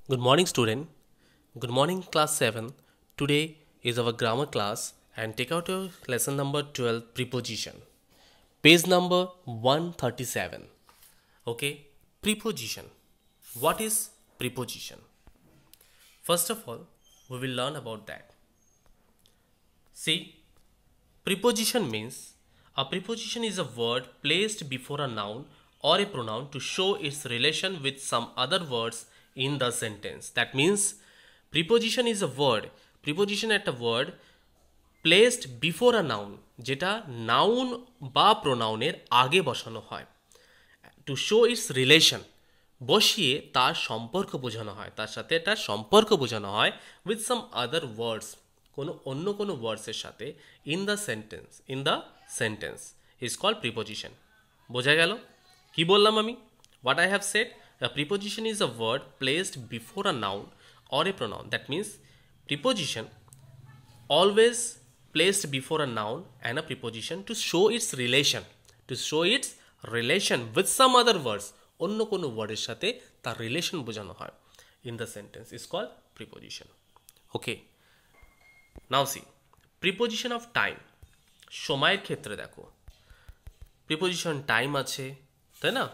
Good morning, student. Good morning, class 7. Today is our grammar class and take out your lesson number 12 preposition. Page number 137. Okay, preposition. What is preposition? First of all, we will learn about that. See, preposition means a preposition is a word placed before a noun or a pronoun to show its relation with some other words in the sentence. That means preposition is a word. Preposition at a word placed before a noun, যেটা noun বা প্রোনাউনের আগে বসানো হয় to show it's relation, বসিয়ে তার সম্পর্ক বোঝানো হয়, তার সাথে তার সম্পর্ক বোঝানো হয় উইথ সাম আদার ওয়ার্ডস, অন্য কোনো ওয়ার্ডসের সাথে in the sentence is called preposition. বোঝা গেল কি বললাম আমি? What I have said, the preposition is a word placed before a noun or a pronoun. That means preposition always placed before a noun and a preposition to show its relation with some other words, অন্য কোনো ওয়ার্ডের সাথে তার relation বোঝানো হয় in the sentence is called preposition. Okay, now see preposition of time. সময়ের ক্ষেত্রে দেখো প্রিপোজিশন টাইম আছে, তাই না?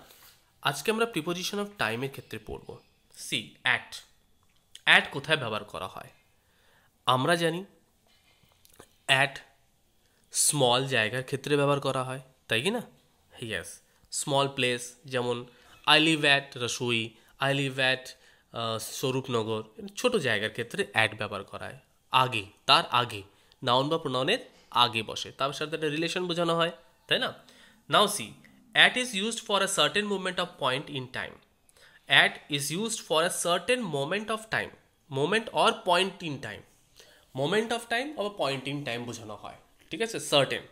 আজকে আমরা প্রিপোজিশন অফ টাইমের ক্ষেত্রে পড়ব। সি অ্যাট কোথায় ব্যবহার করা হয়? আমরা জানি অ্যাট স্মল জায়গার ক্ষেত্রে ব্যবহার করা হয়, তাই কি না? ইয়েস, স্মল প্লেস, যেমন I live at Rasui, I live at Swarupnagar, ছোট জায়গার ক্ষেত্রে অ্যাট ব্যবহার করা হয়। আগে, তার আগে, নাউন বা প্রোনাউনের আগে বসে, তার সাথে একটা রিলেশন বোঝানো হয়, তাই না? Now see at is used for a certain movement of point in time. At is used for a certain moment of time, moment or point in time, moment of time or point in time বোঝানো হয়, ঠিক আছে? Certain,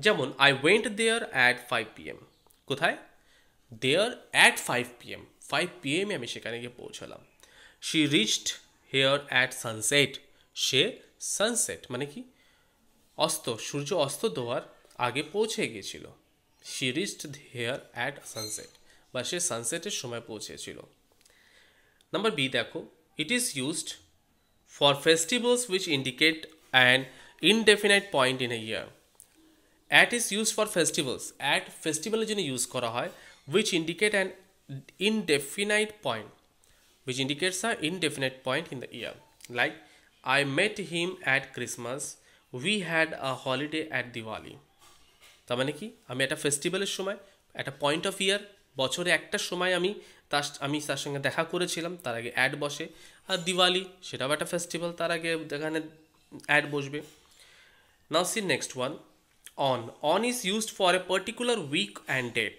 যেমন I went there at 5 PM। কোথায়? দেয়ার at 5 PM, 5 PM আমি সেখানে গিয়ে পৌঁছলাম। She reached here at sunset, সে সানসেট মানে কি সূর্য অস্ত দেওয়ার আগে পৌঁছে গিয়েছিল। She reached here at sunset, বা সে সানসেটের সময় পৌঁছেছিল। নাম্বার বি দেখো, it is used for festivals which indicate an indefinite point in a year. At is use for festivals, at ফেস্টিভ্যালের জন্য ইউজ করা হয় which indicate an indefinite point, which indicates a indefinite point in the year. Like, I met him at Christmas, we had a holiday at Diwali. তার মানে কি, আমি একটা ফেস্টিভ্যালের সময়, একটা পয়েন্ট অফ ইয়ার, বছরে একটা সময় আমি তার সঙ্গে দেখা করেছিলাম, তার আগে অ্যাড বসে। আর দিওয়ালি সেটাও একটা ফেস্টিভ্যাল, তার আগে এখানে অ্যাড বসবে। Now see next one, on is used for a particular week and date.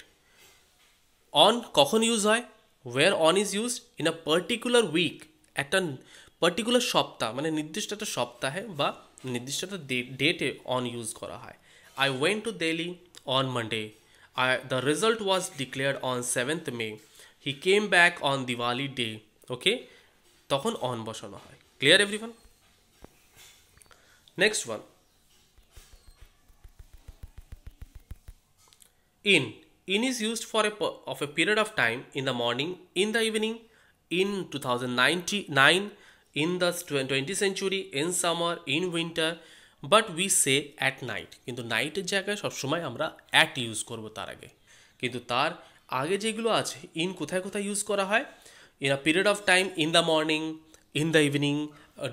On কখন ইউজ হয়? Where on is use in a particular week, একটা পার্টিকুলার সপ্তাহ, মানে নির্দিষ্ট একটা সপ্তাহে বা নির্দিষ্ট একটা ডেটে অন ইউজ করা হয়। I went to Delhi on Monday, the result was declared on 7th May. He came back on Diwali day. Okay, তখন অন বসানো হয়। Clear everyone? Next one, in is used for a period of time, in the morning, in the evening, in 2009, in the 20th century, in summer, in winter, but we say at night. কিন্তু নাইটের জায়গায় সবসময় আমরা at use করব তার আগে, কিন্তু তার আগে যেগুলো আছে ইন কোথায় কোথায় ইউজ করা হয়? In a period of time, in the morning, in the evening,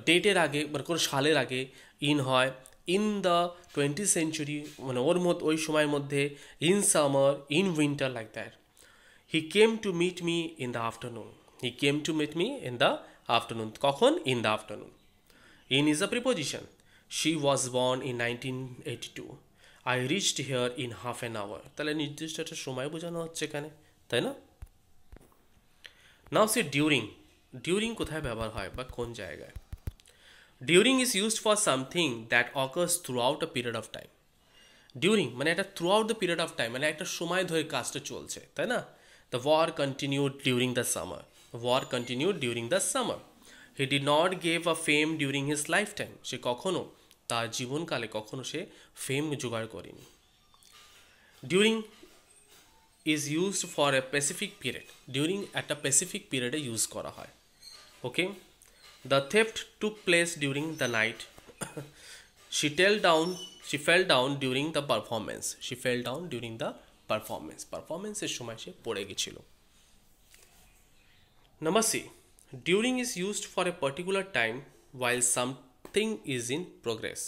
ডেটের আগে মানে কোনো সালের আগে ইন হয়, ইন দ্য 20th সেঞ্চুরি মানে ওই সময়ের মধ্যে, in summer, in winter, like that. He came to meet me in the afternoon, he came to meet me in the afternoon, কখন? In the afternoon. In is a preposition. She was born in 1982. I reached here in half an hour. তাহলে নির্দিষ্ট একটা সময় বোঝানো হচ্ছে এখানে, তাই না? নাও সি ডিউরিং কোথায় ব্যবহার হয় বা কোন জায়গায়? During is used for something that occurs throughout a period of time. During মানে একটা throughout the period of time, মানে একটা সময় ধরে কাজটা চলছে, তাই না? The war continued during the summer, war continued during the summer. He did not gave a fame during his lifetime, সে কখনো তার জীবনকালে কখনো সে ফেম জোগাড় করেনি। During is used for a specific period, during একটা স্পেসিফিক পিরিয়ডে ইউজ করা হয়। Okay, the theft took place during the night. she fell down she fell down during the performance. She fell down during the performance এর সময় সে পড়ে গেছিল। Number C, during is used for a particular time while something is in progress.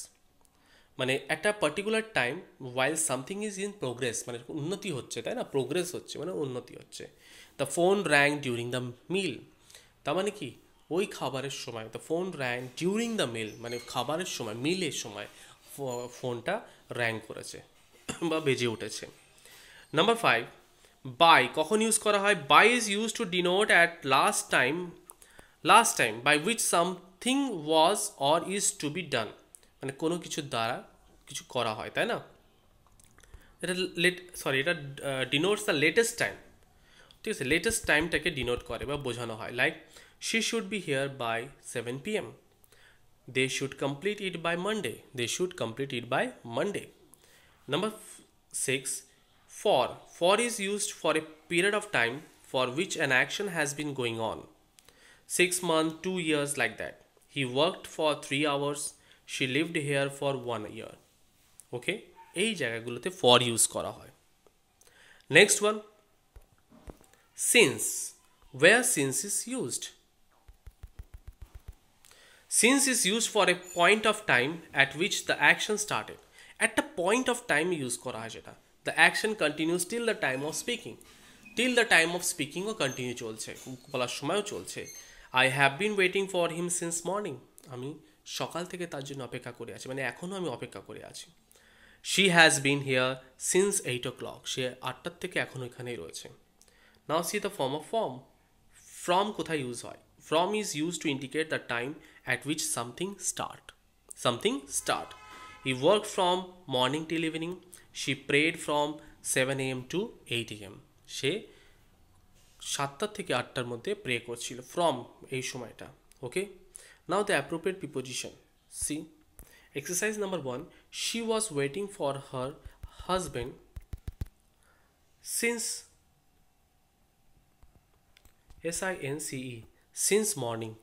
মানে একটা particular time while something is in progress, মানে উন্নতি হচ্ছে, তাই না? প্রোগ্রেস হচ্ছে মানে উন্নতি হচ্ছে। The phone rang during the meal, তার মানে কি ওই খাবারের সময়। The phone rang during the meal মানে খাবারের সময়, মিলের সময় ফোনটা র্যাং করেছে বা বেজে উঠেছে। নাম্বার 5, বাই কখন ইউজ করা হয়? By is use to denote at last time by which something was or is to be done, মানে কোনো কিছুর দ্বারা কিছু করা হয়, তাই না? এটা এটা ডিনোটস দ্য লেটেস্ট টাইম, ঠিক আছে? লেটেস্ট টাইমটাকে ডিনোট করে বা বোঝানো হয়। Like she should be here by 7 PM, they should complete it by Monday. Number 6, for is used for a period of time for which an action has been going on. 6 months, 2 years, like that. He worked for 3 hours. She lived here for 1 year. Okay, এই জায়গাগুলোতে for use করা হয়। Next one, since, where since is used. Since is used for a point of time at which the action started. At the point of time use করা হয় যেটা, the action continues till the time of speaking. Till the time of speaking ও continue চলছে, বলার সময়ও চলছে। I have been waiting for him since morning. আমি সকাল থেকে তার জন্য অপেক্ষা করে আছি, মানে এখনও আমি অপেক্ষা করে আছি। She has been here since 8 o'clock. সে 8টার থেকে এখনও এখানেই রয়েছে। Now see the form of from. From কোথায় ইউজ হয়? From is used to indicate the time at which something start. He worked from morning till evening. She prayed from 7 AM to 8 AM. সে 7টা থেকে 8টার মধ্যে pray করছিল, from এই সময়টা। Okay, now the appropriate preposition. See exercise number 1, she was waiting for her husband since since morning.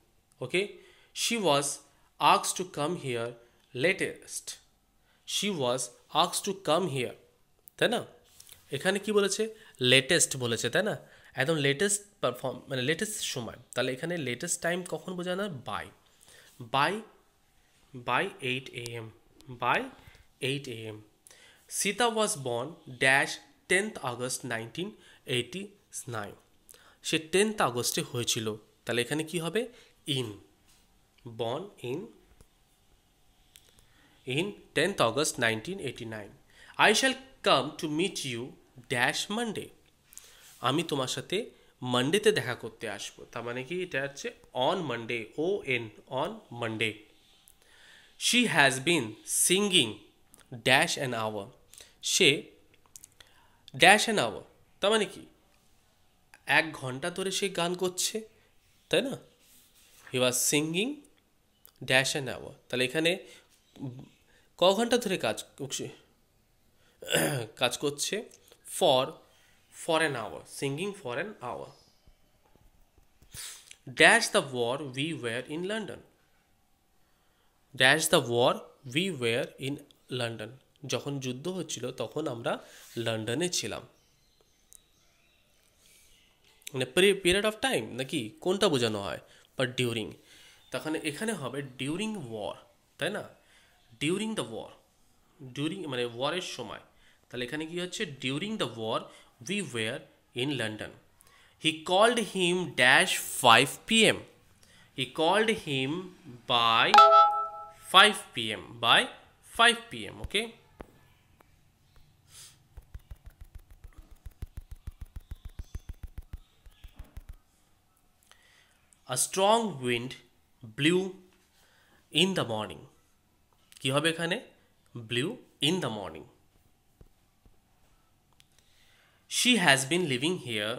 Okay, she was asked to come here latest. She was asked to come here, তাই না? এখানে কি বলেছে? Latest বলেছে, তাই না? একদম latest মানে লেটেস্ট সময়। তাহলে এখানে লেটেস্ট টাইম কখন বোঝানো? By 8 AM, by 8 AM. Sita was born dash 10th August 1989. সে 10th আগস্টে হয়েছিল, তাহলে এখানে কি হবে? born in 10th August 1989. I shall come to meet you dash Monday. আমি তোমার সাথে মানডেতে দেখা করতে আসবো, তার মানে কি এটা হচ্ছে on Monday, on Monday. She has been singing dash an hour. Say dash an hour, তার মানে কি 1 ঘন্টা ধরে সে গান করছে, তাই না? He was singing dash an hour. তাহলে এখানে ক ঘন্টা ধরে কাজ করছে? for an hour, singing for an hour. Dash the war we were in London. Dash the war we were in London. যখন যুদ্ধ হচ্ছিল তখন আমরা লন্ডনে ছিলাম। মানে পিরিয়ড অফ টাইম নাকি কোনটা বোঝানো হয়? বাট ডিউরিং, তখন এখানে হবে ডিউরিং ওয়ার, তাই না? ডিউরিং দ্য ওয়ার, ডিউরিং মানে ওয়ারের সময়। তাহলে এখানে কি হচ্ছে? During the war we were in London. He called him dash 5 PM. He called him by 5 PM. By 5 PM. Okay. A strong wind blew in the morning. কি হবে এখানে? blew in the morning. She has been living here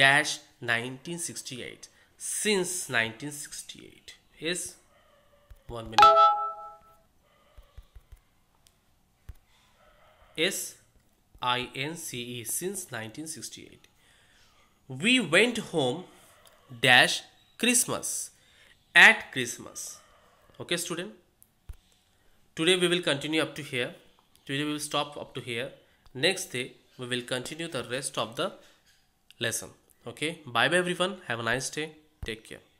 dash 1968. Since 1968 is 1 minute. SINCE, since 1968. We went home dash Christmas. at Christmas. Okay, student. Today we will continue up to here. Today we will stop up to here. Next day we will continue the rest of the lesson. Okay. Bye bye everyone. Have a nice day. Take care.